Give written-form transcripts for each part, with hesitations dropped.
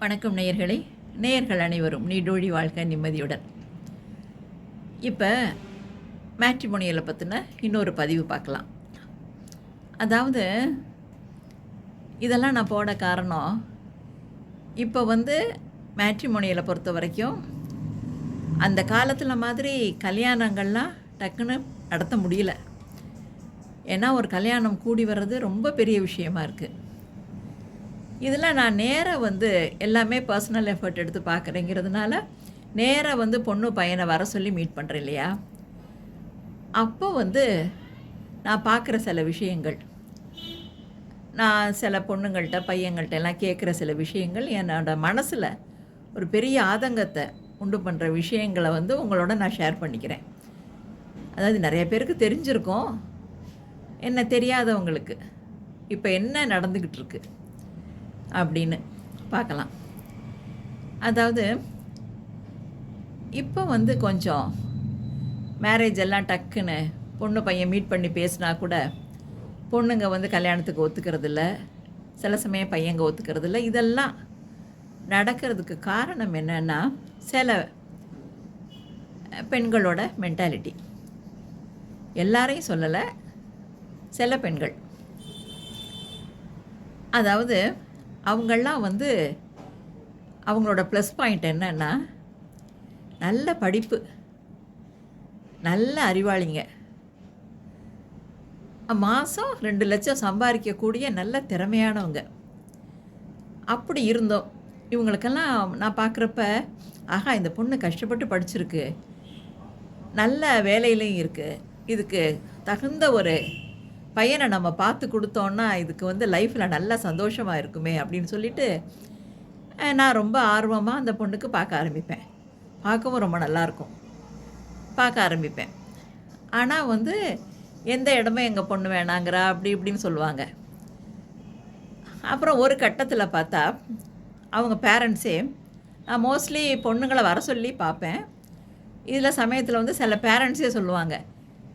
வணக்கம் நேயர்களே. நேயர்கள் அனைவரும் நீடோழி வாழ்க்கை நிம்மதியுடன். இப்போ மேட்ரிமோனியலை பற்றின இன்னொரு பதிவு பார்க்கலாம். அதாவது இதெல்லாம் நான் போட காரணம், இப்போ மேட்ரிமோனியலை பொறுத்த வரைக்கும் அந்த காலத்தில் மாதிரி கல்யாணங்கள்லாம் டக்குன்னு நடத்த முடியல. ஏன்னா ஒரு கல்யாணம் கூடி வர்றது ரொம்ப பெரிய விஷயமா இருக்குது. இதில் நான் நேராக எல்லாமே பர்சனல் எஃபர்ட் எடுத்து பார்க்குறேங்கிறதுனால நேராக பொண்ணு பையனை வர சொல்லி மீட் பண்ணுறேன் இல்லையா. அப்போ நான் பார்க்குற சில விஷயங்கள், நான் சில பொண்ணுங்கள்கிட்ட பையங்கள்ட்ட எல்லாம் கேட்குற சில விஷயங்கள் என்னோடய மனசில் ஒரு பெரிய ஆதங்கத்தை உண்டு பண்ணுற விஷயங்களை உங்களோட நான் ஷேர் பண்ணிக்கிறேன். அதாவது நிறைய பேருக்கு தெரிஞ்சிருக்கும், என்ன தெரியாதவங்களுக்கு இப்போ என்ன நடந்துக்கிட்டு இருக்கு அப்படின்னு பார்க்கலாம். அதாவது இப்போ கொஞ்சம் மேரேஜ் எல்லாம் டக்குன்னு பொண்ணு பையன் மீட் பண்ணி பேசினா கூட பொண்ணுங்க கல்யாணத்துக்கு ஒத்துக்கிறதில்ல, சில சமயம் பையங்க ஒத்துக்கிறதில்ல. இதெல்லாம் நடக்கிறதுக்கு காரணம் என்னென்னா, சில பெண்களோட மென்டாலிட்டி. எல்லாரையும் சொல்லலை, சில பெண்கள். அதாவது அவங்களாம் அவங்களோட ப்ளஸ் பாயிண்ட் என்னன்னா, நல்ல படிப்பு, நல்ல அறிவாளிங்க, மாதம் 2 லட்சம் சம்பாதிக்கக்கூடிய நல்ல திறமையானவங்க. அப்படி இருந்தோம் இவங்களுக்கெல்லாம் நான் பார்க்குறப்ப, ஆஹா இந்த பொண்ணு கஷ்டப்பட்டு படிச்சிருக்கு, நல்ல வேலையிலையும் இருக்குது, இதுக்கு தகுந்த ஒரு பையனை நம்ம பார்த்து கொடுத்தோன்னா இதுக்கு லைஃப்பில் நல்லா சந்தோஷமாக இருக்குமே அப்படின்னு சொல்லிட்டு நான் ரொம்ப ஆர்வமாக அந்த பொண்ணுக்கு பார்க்க ஆரம்பிப்பேன். பார்க்கவும் ரொம்ப நல்லாயிருக்கும், பார்க்க ஆரம்பிப்பேன். ஆனால் எந்த இடமும் எங்கள் பொண்ணு வேணாங்கிறா அப்படி இப்படின்னு சொல்லுவாங்க. அப்புறம் ஒரு கட்டத்தில் பார்த்தா அவங்க பேரண்ட்ஸே, நான் மோஸ்ட்லி பொண்ணுங்களை வர சொல்லி பார்ப்பேன். இதில் சமயத்தில் சில பேரண்ட்ஸே சொல்லுவாங்க,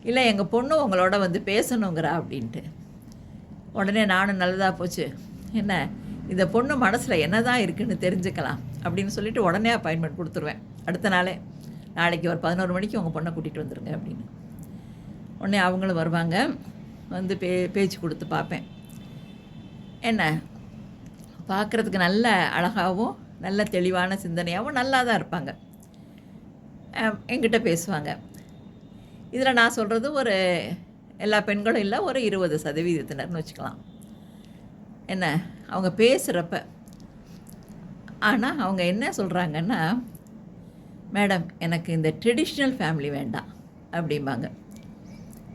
இல்லை எங்கள் பொண்ணு உங்களோட பேசணுங்கிறா அப்படின்ட்டு. உடனே நானும் நல்லதாக போச்சு, என்ன இந்த பொண்ணு மனசில் என்ன தான் இருக்குதுன்னு தெரிஞ்சுக்கலாம் அப்படின்னு சொல்லிவிட்டு உடனே அப்பாயின்மெண்ட் கொடுத்துருவேன். அடுத்த நாளே, நாளைக்கு ஒரு 11 மணிக்கு உங்கள் பொண்ணை கூட்டிகிட்டு வந்துடுங்க அப்படின்னு. உடனே அவங்களும் வருவாங்க, பேச்சு கொடுத்து பார்ப்பேன். என்ன பார்க்குறதுக்கு நல்ல அழகாகவும் நல்ல தெளிவான சிந்தனையாகவும் நல்லா தான் இருப்பாங்க, என்கிட்ட பேசுவாங்க. இதில் நான் சொல்கிறது ஒரு எல்லா பெண்களும் இல்லை, ஒரு 20% வச்சுக்கலாம். என்ன அவங்க பேசுகிறப்ப, ஆனால் அவங்க என்ன சொல்கிறாங்கன்னா, மேடம் எனக்கு இந்த ட்ரெடிஷ்னல் ஃபேமிலி வேண்டாம் அப்படிம்பாங்க.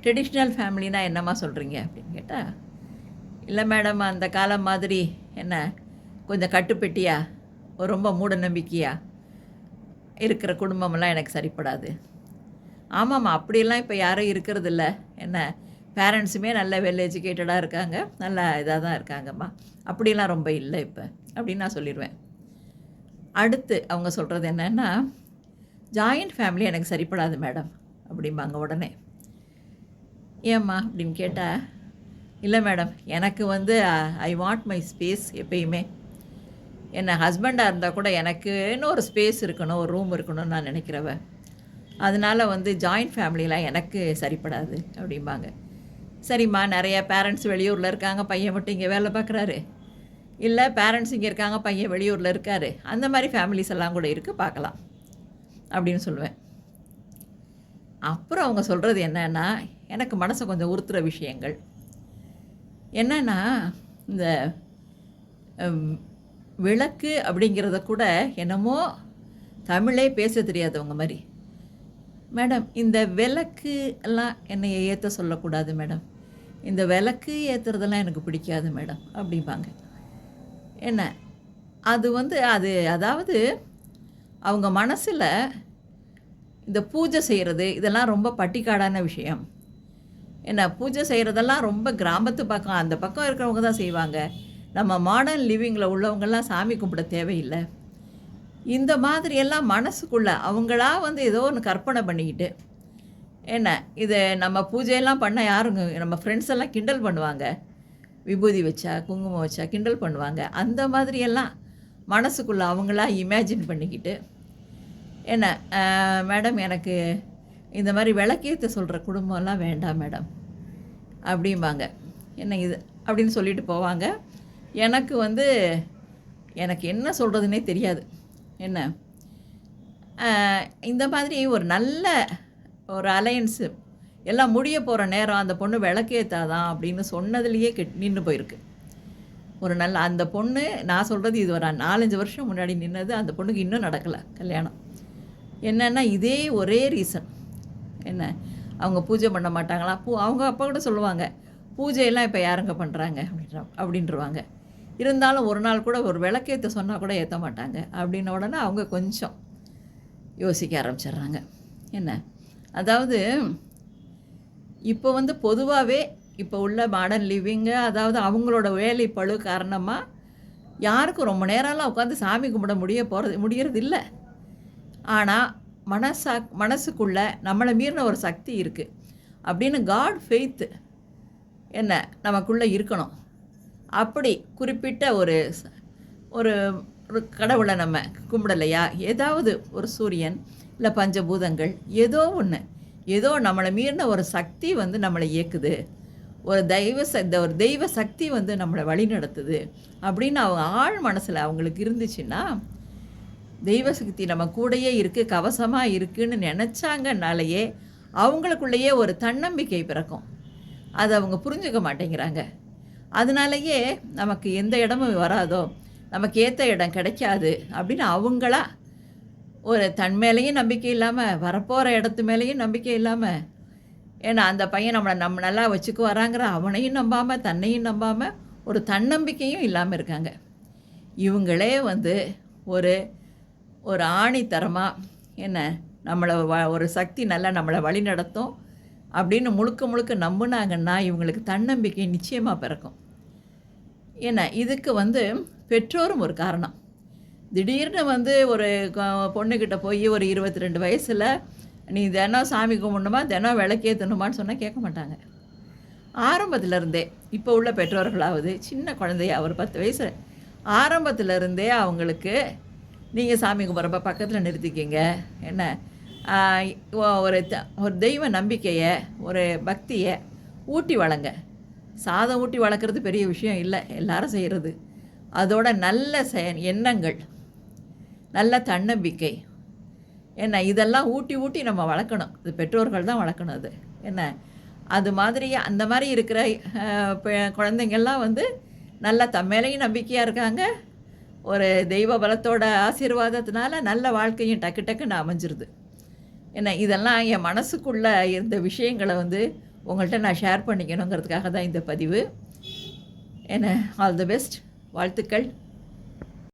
ட்ரெடிஷ்னல் ஃபேமிலினா என்னம்மா சொல்கிறீங்க அப்படின்னு கேட்டால், இல்லை மேடம் அந்த காலம் மாதிரி என்ன கொஞ்சம் கட்டுப்பெட்டியா ரொம்ப மூட நம்பிக்கையாக இருக்கிற குடும்பமெல்லாம் எனக்கு சரிப்படாது. ஆமாம்மா அப்படியெல்லாம் இப்போ யாரும் இருக்கிறதில்ல, என்ன பேரண்ட்ஸுமே நல்ல வெல் எஜுகேட்டடாக இருக்காங்க, நல்லா இதாக தான் இருக்காங்கம்மா, அப்படிலாம் ரொம்ப இல்லை இப்போ அப்படின்னு நான் சொல்லிடுவேன். அடுத்து அவங்க சொல்கிறது என்னென்னா, ஜாயிண்ட் ஃபேமிலி எனக்கு சரிப்படாது மேடம் அப்படிம்பாங்க. உடனே ஏம்மா அப்படின்னு கேட்டால், இல்லை மேடம் எனக்கு ஐ வாண்ட் மை ஸ்பேஸ். எப்பயுமே என்ன ஹஸ்பண்டாக இருந்தால் கூட எனக்குன்னு ஒரு ஸ்பேஸ் இருக்கணும், ஒரு ரூம் இருக்கணும்னு நான் நினைக்கிறவன். அதனால் ஜாயிண்ட் ஃபேமிலிலாம் எனக்கு சரிப்படாது அப்படிம்பாங்க. சரிம்மா, நிறைய பேரண்ட்ஸ் வெளியூரில் இருக்காங்க, பையன் மட்டும் இங்கே வேலை பார்க்குறாரு, இல்லை பேரண்ட்ஸ் இங்கே இருக்காங்க, பையன் வெளியூரில் இருக்கார், அந்த மாதிரி ஃபேமிலிஸ் எல்லாம் கூட இருக்குது, பார்க்கலாம் அப்படின்னு சொல்லுவேன். அப்புறம் அவங்க சொல்கிறது என்னென்னா, எனக்கு மனசை கொஞ்சம் உறுத்துகிற விஷயங்கள் என்னென்னா, இந்த விளக்கு அப்படிங்கிறத கூட என்னமோ தமிழே பேச தெரியாதவங்க மாதிரி, மேடம் இந்த விளக்கு எல்லாம் என்னை ஏற்ற சொல்லக்கூடாது மேடம், இந்த விளக்கு ஏற்றுறதெல்லாம் எனக்கு பிடிக்காது மேடம் அப்படிம்பாங்க. என்ன அது அது அதாவது அவங்க மனசில் இந்த பூஜை செய்கிறது இதெல்லாம் ரொம்ப பட்டிக்காடான விஷயம். என்ன பூஜை செய்கிறதெல்லாம் ரொம்ப கிராமத்து பக்கம், அந்த பக்கம் இருக்கிறவங்க தான் செய்வாங்க. நம்ம மாடர்ன் லிவிங்கில் உள்ளவங்கெல்லாம் சாமி கும்பிட தேவையில்லை. இந்த மாதிரியெல்லாம் மனசுக்குள்ளே அவங்களா ஏதோ ஒன்று கற்பனை பண்ணிக்கிட்டு, என்ன இது நம்ம பூஜையெல்லாம் பண்ண யாருங்க, நம்ம ஃப்ரெண்ட்ஸ் எல்லாம் கிண்டல் பண்ணுவாங்க, விபூதி வச்சா குங்குமம் வச்சா கிண்டல் பண்ணுவாங்க. அந்த மாதிரியெல்லாம் மனசுக்குள்ளே அவங்களா இமேஜின் பண்ணிக்கிட்டு என்ன மேடம் எனக்கு இந்த மாதிரி விளக்கேற்ற சொல்கிற குடும்பம்லாம் வேண்டாம் மேடம் அப்படிம்பாங்க. என்ன இது அப்படின்னு சொல்லிட்டு போவாங்க. எனக்கு வந்து எனக்கு என்ன சொல்கிறதுனே தெரியாது. என்ன இந்த மாதிரி ஒரு நல்ல ஒரு அலையன்ஸு எல்லாம் முடிய போகிற நேரம் அந்த பொண்ணு விளக்கேற்றாதான் அப்படின்னு சொன்னதுலேயே நின்று போயிருக்கு. ஒரு நல்ல அந்த பொண்ணு நான் சொல்கிறது இது ஒரு 4-5 வருஷம் முன்னாடி நின்னது. அந்த பொண்ணுக்கு இன்னும் நடக்கலை கல்யாணம். என்னென்னா இதே ஒரே ரீசன். என்ன அவங்க பூஜை பண்ண மாட்டாங்களா? அவங்க அப்பா கூட சொல்லுவாங்க, பூஜையெல்லாம் இப்போ யாருங்க பண்ணுறாங்க அப்படின்றவாங்க. இருந்தாலும் ஒரு நாள் கூட ஒரு விளக்கேற்ற சொன்னால் கூட ஏற்ற மாட்டாங்க. அப்படின்ன உடனே அவங்க கொஞ்சம் யோசிக்க ஆரம்பிச்சிடுறாங்க. என்ன அதாவது இப்போ வந்து பொதுவாகவே இப்போ உள்ள மாடர்ன் லிவிங்கு, அதாவது அவங்களோட வேலை பளு காரணமாக யாருக்கும் ரொம்ப நேரம்லாம் உட்காந்து சாமி கும்பிட முடியறது இல்லை. ஆனால் மனசுக்குள்ளே நம்மளை மீறின ஒரு சக்தி இருக்குது அப்படின்னு காட் ஃபெய்த்து என்ன நமக்குள்ளே இருக்கணும். அப்படி குறிப்பிட்ட ஒரு ஒரு ஒரு கடவுளை நம்ம கும்பிடலையா, ஏதாவது ஒரு சூரியன் இல்லை பஞ்சபூதங்கள் ஏதோ நம்மளை மீறின ஒரு சக்தி வந்து நம்மளை இயக்குது, ஒரு தெய்வ சக்தி வந்து நம்மளை வழி நடத்துது அப்படின்னு அவங்க ஆழ் மனசில் அவங்களுக்கு இருந்துச்சுன்னா, தெய்வசக்தி நம்ம கூடயே இருக்குது, கவசமாக இருக்குதுன்னு நினச்சாங்கன்னாலேயே அவங்களுக்குள்ளேயே ஒரு தன்னம்பிக்கை பிறக்கும். அதை அவங்க புரிஞ்சுக்க மாட்டேங்கிறாங்க. அதனாலேயே நமக்கு எந்த இடமும் வராதோ, நமக்கு ஏற்ற இடம் கிடைக்காது அப்படின்னு அவங்களா ஒரு தன் மேலேயும் நம்பிக்கை இல்லாமல், வரப்போகிற இடத்து மேலேயும் நம்பிக்கை இல்லாமல், ஏன்னா அந்த பையன் நம்ம நல்லா வச்சுக்கு வராங்கிற அவனையும் நம்பாமல், தன்னையும் நம்பாமல், ஒரு தன்னம்பிக்கையும் இல்லாமல் இருக்காங்க. இவங்களே வந்து ஒரு ஒரு ஆணித்தரமாக என்ன நம்மளை ஒரு சக்தி நல்லா நம்மளை வழி நடத்தும் அப்படின்னு முழுக்க நம்புனாங்கன்னா இவங்களுக்கு தன்னம்பிக்கை நிச்சயமாக பிறக்கும். ஏன்னா இதுக்கு வந்து பெற்றோரும் ஒரு காரணம். திடீர்னு வந்து ஒரு பொண்ணுக்கிட்ட போய் ஒரு 22 வயசில் நீ தினம் சாமி கும்பிடணுமா, தினம் விளக்கேற்றணுமான்னு சொன்னால் கேட்க மாட்டாங்க. ஆரம்பத்திலருந்தே இப்போ உள்ள பெற்றோர்களாவது சின்ன குழந்தைய ஒரு 10 வயசு ஆரம்பத்திலருந்தே அவங்களுக்கு நீங்கள் சாமி கும்பிட்றப்ப பக்கத்தில் நிறுத்திக்கிங்க. என்ன ஒரு தெய்வ நம்பிக்கையை, ஒரு பக்தியை ஊட்டி வளங்க. சாதம் ஊட்டி வளர்க்குறது பெரிய விஷயம் இல்லை, எல்லாரும் செய்கிறது. அதோட நல்ல எண்ணங்கள், நல்ல தன்னம்பிக்கை, என்ன இதெல்லாம் ஊட்டி நம்ம வளர்க்கணும். இது பெற்றோர்கள் தான் வளர்க்கணும். அது என்ன அது மாதிரி அந்த மாதிரி இருக்கிற குழந்தைங்கள்லாம் வந்து நல்லா தம்மேலையும் நம்பிக்கையாக இருக்காங்க. ஒரு தெய்வ பலத்தோட ஆசீர்வாதத்தினால நல்ல வாழ்க்கையும் டக்குன்னு அமைஞ்சிருது. என்ன இதெல்லாம் என் மனசுக்குள்ளே இருந்த விஷயங்களை வந்து உங்கள்கிட்ட நான் ஷேர் பண்ணிக்கணுங்கிறதுக்காக தான் இந்த பதிவு. என்ன ஆல் தி பெஸ்ட், வாழ்த்துக்கள்.